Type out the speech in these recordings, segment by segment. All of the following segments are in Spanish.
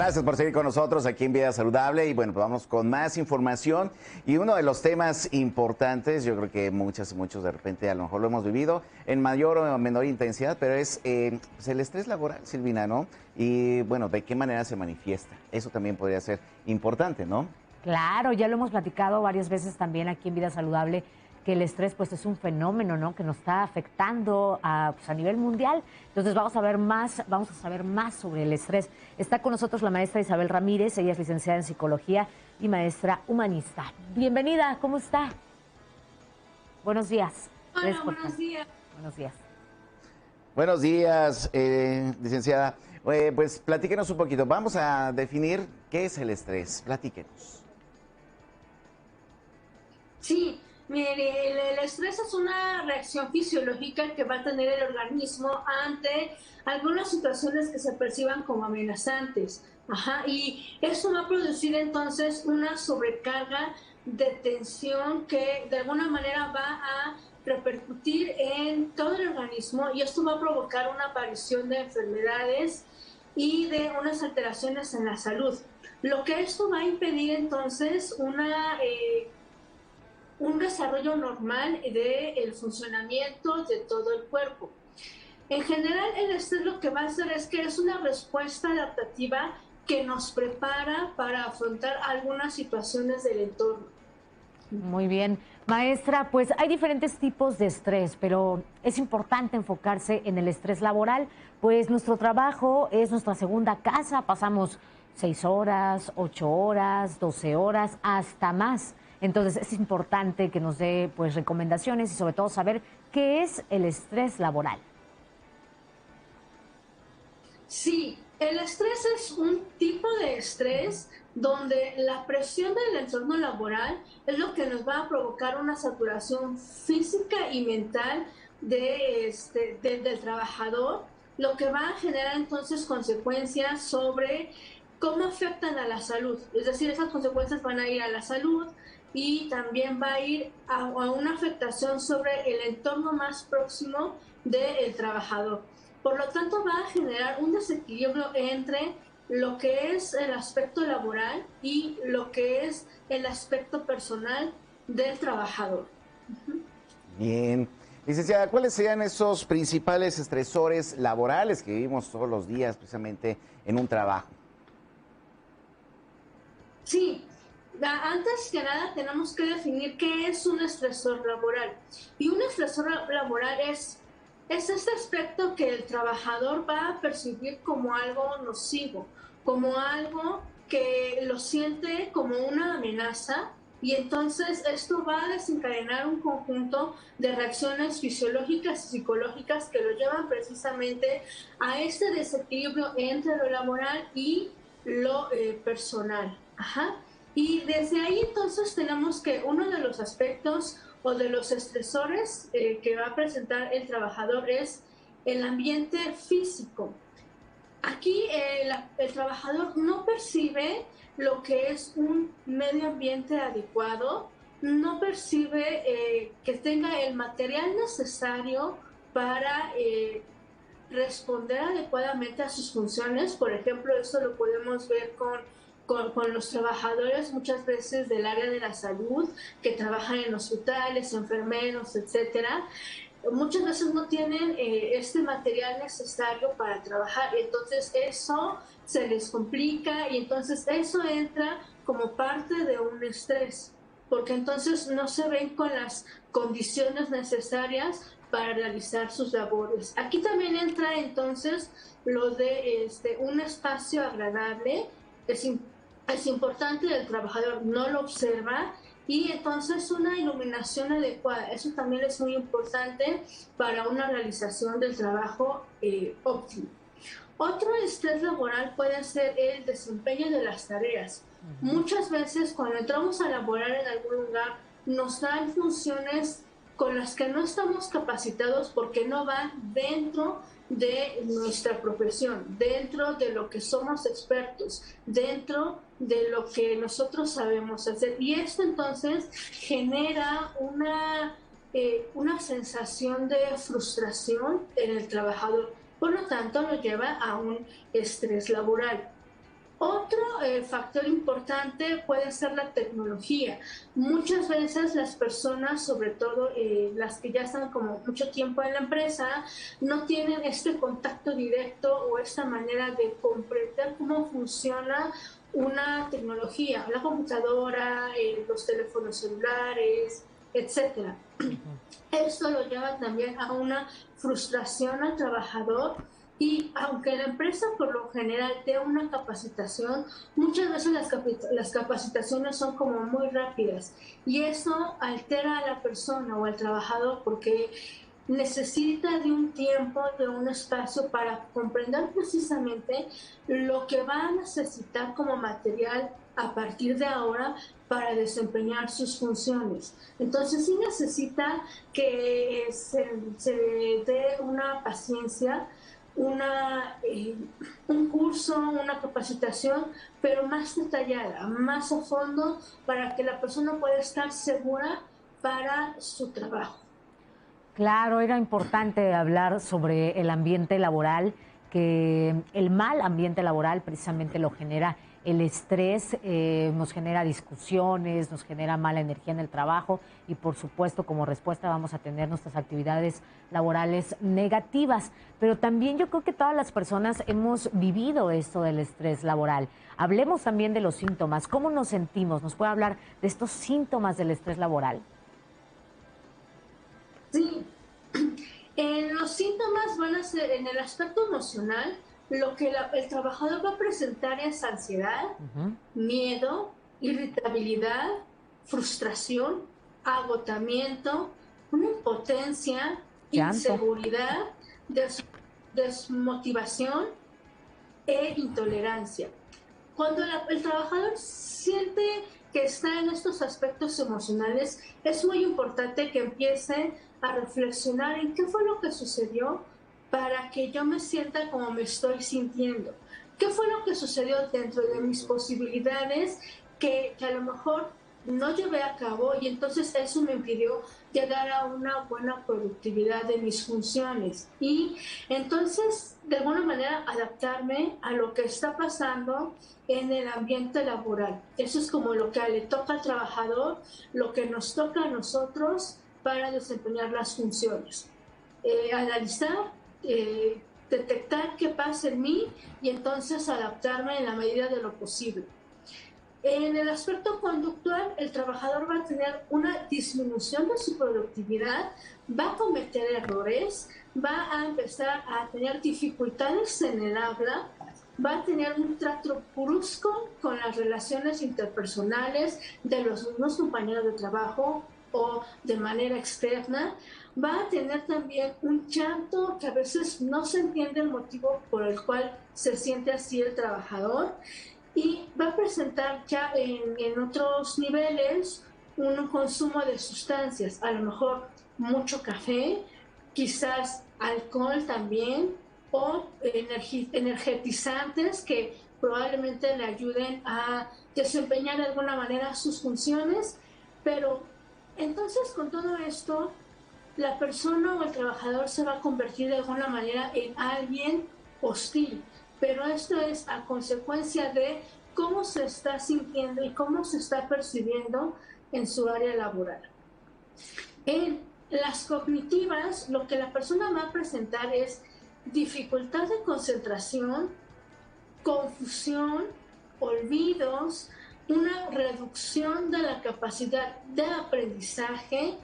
Gracias por seguir con nosotros aquí en Vida Saludable y bueno, pues vamos con más información y uno de los temas importantes, yo creo que muchos de repente a lo mejor lo hemos vivido en mayor o menor intensidad, pero es pues el estrés laboral, Silvina, ¿no? Y bueno, ¿de qué manera se manifiesta? Eso también podría ser importante, ¿no? Claro, ya lo hemos platicado varias veces también aquí en Vida Saludable, que el estrés pues es un fenómeno, ¿no? Que nos está afectando pues, a nivel mundial. Entonces vamos a saber más sobre el estrés. Está con nosotros la maestra Isabel Ramírez, ella es licenciada en psicología y maestra humanista. Bienvenida, ¿cómo está? Buenos días. Hola, buenos días. Buenos días. Buenos días, licenciada. Pues platíquenos un poquito. Vamos a definir qué es el estrés. Platíquenos. Sí, mire, el estrés es una reacción fisiológica que va a tener el organismo ante algunas situaciones que se perciban como amenazantes. Y eso va a producir entonces una sobrecarga de tensión que de alguna manera va a repercutir en todo el organismo y esto va a provocar una aparición de enfermedades y de unas alteraciones en la salud. Lo que esto va a impedir entonces un desarrollo normal del funcionamiento de todo el cuerpo. En general, el estrés lo que va a hacer es que es una respuesta adaptativa que nos prepara para afrontar algunas situaciones del entorno. Muy bien. Maestra, pues hay diferentes tipos de estrés, pero es importante enfocarse en el estrés laboral, pues nuestro trabajo es nuestra segunda casa, pasamos 6 horas, 8 horas, 12 horas, hasta más. Entonces es importante que nos dé pues recomendaciones y sobre todo saber qué es el estrés laboral. Sí, el estrés es un tipo de estrés donde la presión del entorno laboral es lo que nos va a provocar una saturación física y mental del trabajador, lo que va a generar entonces consecuencias sobre cómo afectan a la salud. Es decir, esas consecuencias van a ir a la salud y también va a ir a una afectación sobre el entorno más próximo del trabajador. Por lo tanto, va a generar un desequilibrio entre lo que es el aspecto laboral y lo que es el aspecto personal del trabajador. Bien. Licenciada, ¿cuáles serían esos principales estresores laborales que vivimos todos los días precisamente en un trabajo? Sí, antes que nada tenemos que definir qué es un estresor laboral. Y un estresor laboral es este aspecto que el trabajador va a percibir como algo nocivo, como algo que lo siente como una amenaza y entonces esto va a desencadenar un conjunto de reacciones fisiológicas y psicológicas que lo llevan precisamente a este desequilibrio entre lo laboral y lo personal. Y desde ahí entonces tenemos que uno de los aspectos o de los estresores que va a presentar el trabajador es el ambiente físico. Aquí el trabajador no percibe lo que es un medio ambiente adecuado, no percibe que tenga el material necesario para responder adecuadamente a sus funciones. Por ejemplo, esto lo podemos ver con los trabajadores muchas veces del área de la salud que trabajan en hospitales, enfermeros, etcétera. Muchas veces no tienen este material necesario para trabajar, entonces eso se les complica y entonces eso entra como parte de un estrés, porque entonces no se ven con las condiciones necesarias para realizar sus labores. Aquí también entra entonces lo de un espacio agradable. Es importante, el trabajador no lo observa y entonces una iluminación adecuada. Eso también es muy importante para una realización del trabajo óptimo. Otro estrés laboral puede ser el desempeño de las tareas. Muchas veces cuando entramos a laborar en algún lugar nos dan funciones con las que no estamos capacitados porque no van dentro de nuestra profesión, dentro de lo que somos expertos, dentro de lo que nosotros sabemos hacer. Y esto entonces genera una sensación de frustración en el trabajador. Por lo tanto, lo lleva a un estrés laboral. Otro factor importante puede ser la tecnología. Muchas veces las personas, sobre todo las que ya están como mucho tiempo en la empresa, no tienen este contacto directo o esta manera de comprender cómo funciona una tecnología, la computadora, los teléfonos celulares, etcétera. Esto lo lleva también a una frustración al trabajador y aunque la empresa por lo general dé una capacitación, muchas veces las capacitaciones son como muy rápidas y eso altera a la persona o al trabajador porque necesita de un tiempo, de un espacio para comprender precisamente lo que va a necesitar como material a partir de ahora para desempeñar sus funciones. Entonces sí necesita que se dé una paciencia, un curso, una capacitación, pero más detallada, más a fondo, para que la persona pueda estar segura para su trabajo. Claro, era importante hablar sobre el ambiente laboral, que el mal ambiente laboral precisamente lo genera el estrés, nos genera discusiones, nos genera mala energía en el trabajo y por supuesto como respuesta vamos a tener nuestras actividades laborales negativas. Pero también yo creo que todas las personas hemos vivido esto del estrés laboral. Hablemos también de los síntomas. ¿Cómo nos sentimos? ¿Nos puede hablar de estos síntomas del estrés laboral? Sí, los síntomas van a ser en el aspecto emocional, lo que el trabajador va a presentar es ansiedad, miedo, irritabilidad, frustración, agotamiento, una impotencia, Llanto. inseguridad, desmotivación e intolerancia. Cuando el trabajador siente que está en estos aspectos emocionales, es muy importante que empiece a reflexionar en qué fue lo que sucedió para que yo me sienta como me estoy sintiendo. ¿Qué fue lo que sucedió dentro de mis posibilidades que a lo mejor no llevé a cabo y entonces eso me impidió llegar a una buena productividad de mis funciones y entonces de alguna manera adaptarme a lo que está pasando en el ambiente laboral? Eso es como lo que le toca al trabajador, lo que nos toca a nosotros para desempeñar las funciones. Analizar, detectar qué pasa en mí y entonces adaptarme en la medida de lo posible. En el aspecto conductual, el trabajador va a tener una disminución de su productividad, va a cometer errores, va a empezar a tener dificultades en el habla, va a tener un trato brusco con las relaciones interpersonales de los mismos compañeros de trabajo o de manera externa, va a tener también un llanto que a veces no se entiende el motivo por el cual se siente así el trabajador y va a presentar ya en otros niveles un consumo de sustancias, a lo mejor mucho café, quizás alcohol también, o energetizantes que probablemente le ayuden a desempeñar de alguna manera sus funciones, pero entonces con todo esto, la persona o el trabajador se va a convertir de alguna manera en alguien hostil, pero esto es a consecuencia de cómo se está sintiendo y cómo se está percibiendo en su área laboral. En las cognitivas, lo que la persona va a presentar es dificultad de concentración, confusión, olvidos, una reducción de la capacidad de aprendizaje,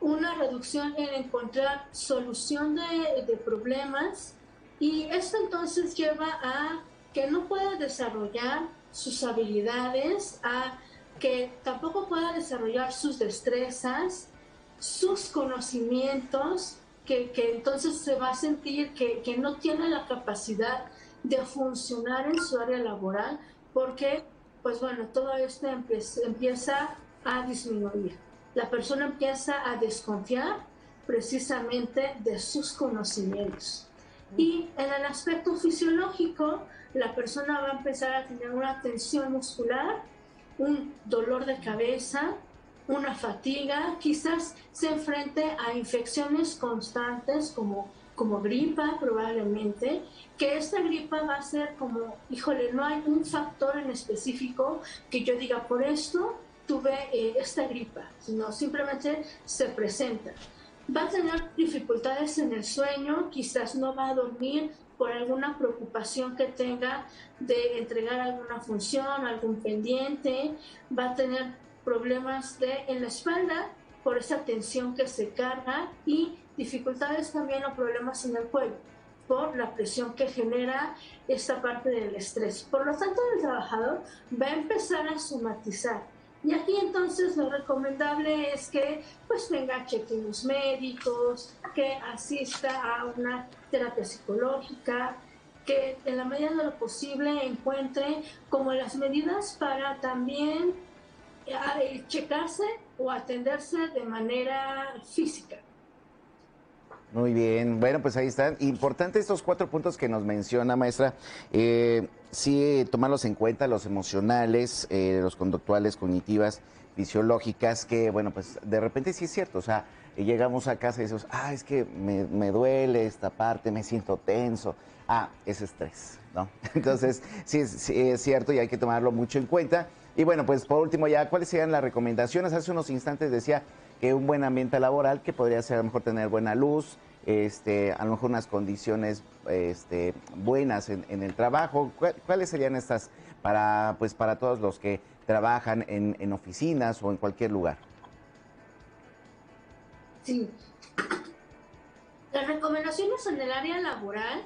una reducción en encontrar solución de problemas y esto entonces lleva a que no pueda desarrollar sus habilidades, a que tampoco pueda desarrollar sus destrezas, sus conocimientos, que entonces se va a sentir que no tiene la capacidad de funcionar en su área laboral porque, pues bueno, todo esto empieza a disminuir. La persona empieza a desconfiar precisamente de sus conocimientos. Y en el aspecto fisiológico, la persona va a empezar a tener una tensión muscular, un dolor de cabeza, una fatiga, quizás se enfrente a infecciones constantes como como gripa probablemente, que esta gripa va a ser como, híjole, no hay un factor en específico que yo diga por esto tuve esta gripa, sino simplemente se presenta. Va a tener dificultades en el sueño, quizás no va a dormir por alguna preocupación que tenga de entregar alguna función, algún pendiente, va a tener problemas en la espalda por esa tensión que se carga y dificultades también o problemas en el cuello por la presión que genera esta parte del estrés. Por lo tanto, el trabajador va a empezar a somatizar. Y aquí entonces lo recomendable es que pues venga a chequeos médicos, que asista a una terapia psicológica, que en la medida de lo posible encuentre como las medidas para también checarse o atenderse de manera física. Muy bien, bueno, pues ahí están. Importante estos 4 puntos que nos menciona, maestra. Sí, tomarlos en cuenta, los emocionales, los conductuales, cognitivas, fisiológicas, que bueno, pues de repente sí es cierto, o sea, llegamos a casa y decimos, es que me duele esta parte, me siento tenso. Es estrés, ¿no? Entonces, sí es cierto y hay que tomarlo mucho en cuenta. Y bueno, pues por último ya, ¿cuáles serían las recomendaciones? Hace unos instantes decía que un buen ambiente laboral, que podría ser a lo mejor tener buena luz, a lo mejor unas condiciones buenas en el trabajo. ¿Cuáles serían estas para todos los que trabajan en oficinas o en cualquier lugar? Sí. Las recomendaciones en el área laboral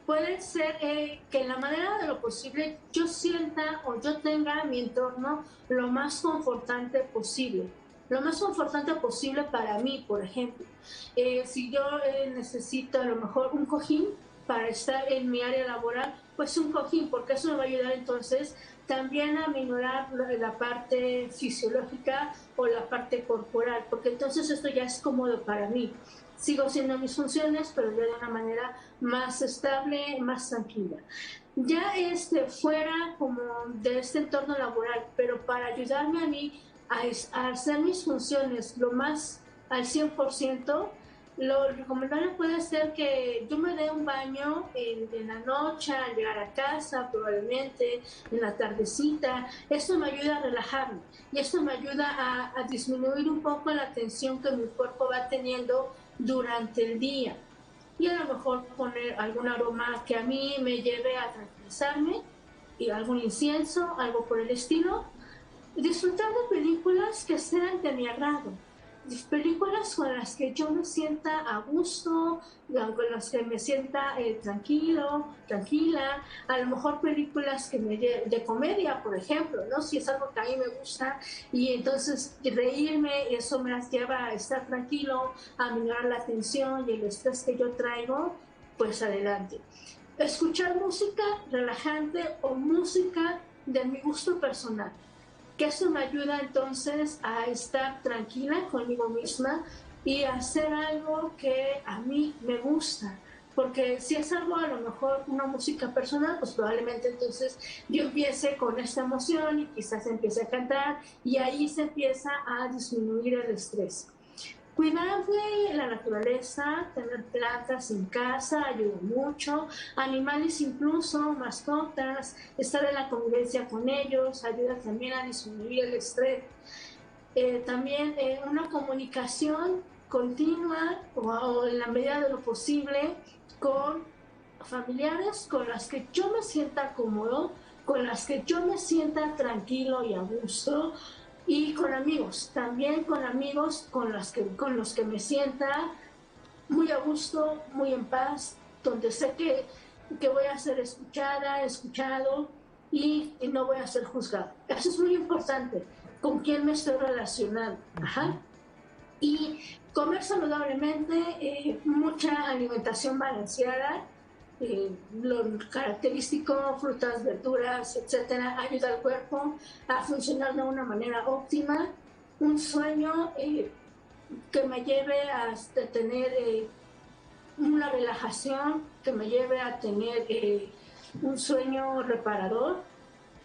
puede ser que en la manera de lo posible yo sienta o yo tenga mi entorno lo más confortante posible. Lo más confortante posible para mí, por ejemplo. Si yo necesito a lo mejor un cojín para estar en mi área laboral, pues un cojín, porque eso me va a ayudar entonces también a minorar la parte fisiológica o la parte corporal, porque entonces esto ya es cómodo para mí. Sigo haciendo mis funciones, pero ya de una manera más estable, más tranquila. Ya fuera como de este entorno laboral, pero para ayudarme a mí a hacer mis funciones lo más al 100%, lo recomendable puede ser que yo me dé un baño en la noche, al llegar a casa, probablemente en la tardecita. Esto me ayuda a relajarme y esto me ayuda a disminuir un poco la tensión que mi cuerpo va teniendo durante el día. Y a lo mejor poner algún aroma que a mí me lleve a tranquilizarme, y algún incienso, algo por el estilo. Disfrutar de películas que sean de mi agrado, películas con las que yo me sienta a gusto, con las que me sienta tranquilo, tranquila, a lo mejor películas que de comedia, por ejemplo, ¿no? Si es algo que a mí me gusta y entonces reírme, eso me lleva a estar tranquilo, a minorar la tensión y el estrés que yo traigo, pues adelante. Escuchar música relajante o música de mi gusto personal, que eso me ayuda entonces a estar tranquila conmigo misma y hacer algo que a mí me gusta. Porque si es algo, a lo mejor una música personal, pues probablemente entonces yo empiece con esta emoción y quizás empiece a cantar y ahí se empieza a disminuir el estrés. Cuidar de la naturaleza, tener plantas en casa ayuda mucho, animales incluso, mascotas, estar en la convivencia con ellos ayuda también a disminuir el estrés. También una comunicación continua o en la medida de lo posible con familiares con las que yo me sienta cómodo, con las que yo me sienta tranquilo y a gusto, y con amigos, también con amigos con los que me sienta muy a gusto, muy en paz, donde sé que voy a ser escuchada, escuchado y no voy a ser juzgado. Eso es muy importante, con quién me estoy relacionando. Ajá. Y comer saludablemente, mucha alimentación balanceada, lo característico, frutas, verduras, etcétera, ayuda al cuerpo a funcionar de una manera óptima. Un sueño que me lleve a tener una relajación, que me lleve a tener un sueño reparador.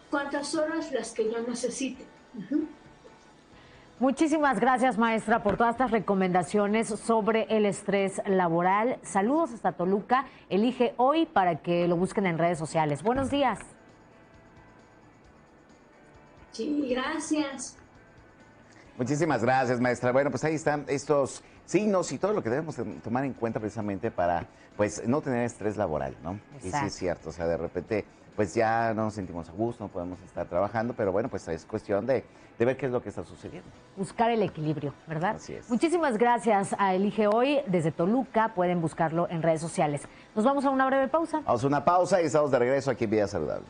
¿Cuántas horas? Las que yo necesite. Muchísimas gracias, maestra, por todas estas recomendaciones sobre el estrés laboral. Saludos hasta Toluca. Elige hoy para que lo busquen en redes sociales. Buenos días. Sí, gracias. Muchísimas gracias, maestra. Bueno, pues ahí están estos signos y todo lo que debemos tomar en cuenta precisamente para, pues, no tener estrés laboral, ¿no? Exacto. Y sí es cierto, o sea, de repente, pues ya no nos sentimos a gusto, no podemos estar trabajando, pero bueno, pues es cuestión de ver qué es lo que está sucediendo. Buscar el equilibrio, ¿verdad? Así es. Muchísimas gracias a Elige Hoy desde Toluca. Pueden buscarlo en redes sociales. Nos vamos a una breve pausa. Vamos a una pausa y estamos de regreso aquí en Vida Saludable.